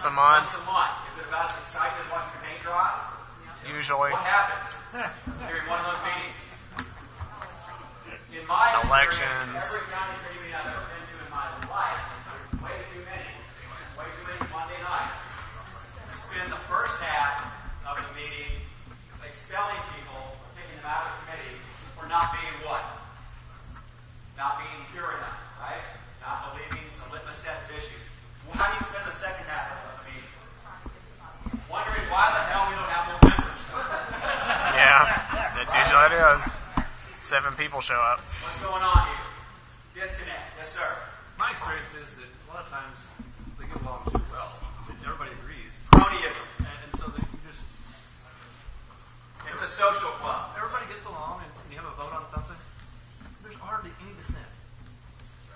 Once a month. Once a month. Is it about as exciting as watching a paint dry? Usually. What happens during one of those meetings? In my Elections. experience, every county committee meeting I've ever been to in my life, way too many Monday nights. We spend the first half of the meeting expelling people, or kicking them out of the committee for not being what? Not being pure enough, right? Not believing the litmus test of issues. Well, how do you spend the second half of the meeting? Wondering why the hell we don't have more members. Yeah, that's usually how it is. 7 people show up. What's going on here? Disconnect. Yes, sir. My experience is that a lot of times they get along too well. Everybody agrees. Cronyism. And so that you just... It's a social club. Everybody gets along and you have a vote on something. There's hardly any dissent.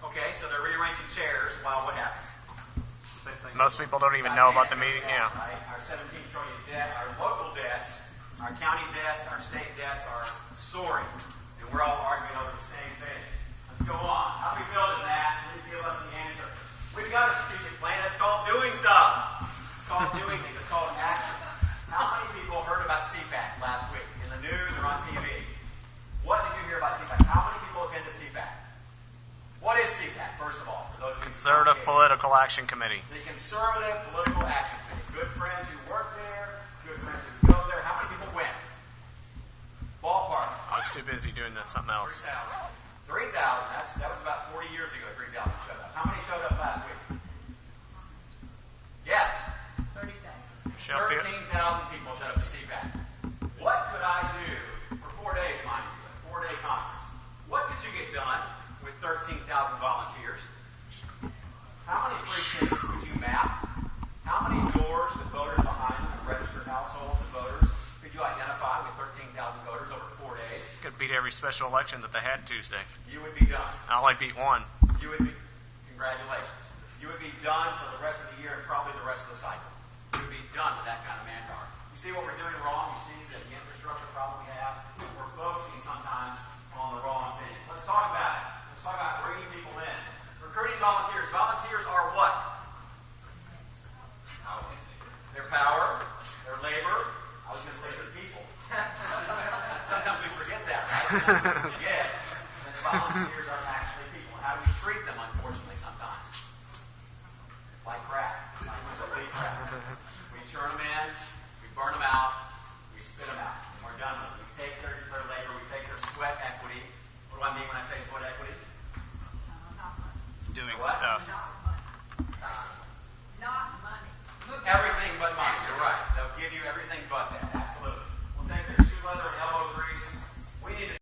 Okay, so they're rearranging chairs while what happens? Same thing. Most people don't even know about the meeting. Yeah. Right? Our 17 trillion debt, our local debts, our county debts, our state debts are soaring. And we're all arguing over the same things. Let's go on. How do we build it, Matt? Please give us the answer. We've got a strategic plan. It's called doing stuff. It's called doing things. It's called action. How many people heard about CPAC last week in the news or on TV? What did you hear about CPAC? How many people attended CPAC? What is CPAC, first of all, for those of you Conservative Political Action Committee. The Conservative Political Action Committee. Good friends who work there, good friends who go there. How many people went? Ballpark. I was too busy doing something else. 3,000. That was about 40 years ago. 3,000 showed up. How many showed up last week? Yes. 13,000 people showed up to CPAC. What could I do for 4 days, mind you? A 4-day conference. What could you get done with 13,000 volunteers? How many precincts could you map? How many doors with voters behind them and registered households and voters could you identify with 13,000 voters over 4 days? Could beat every special election that they had Tuesday. You would be done. I only beat one. You would be, congratulations. You would be done for the rest of the year and probably the rest of the cycle. You would be done with that kind of manpower. You see what we're doing wrong? You see the infrastructure problem we have? We're focusing sometimes on the wrong thing. Let's talk about it. Let's talk about bringing people in. Recruiting volunteers. Volunteers are what? Their power, their labor. I was going to say their people. Sometimes we forget that, right? Sometimes we forget that volunteers are actually people. And how do we treat them, unfortunately, sometimes? Like crap. Like complete crap. We turn them in, we burn them out, we spit them out. And we're done with it. We take their labor, we take their sweat equity. What do I mean when I say sweat equity? Doing What? stuff. Not money. Everything but money. You're right. They'll give you everything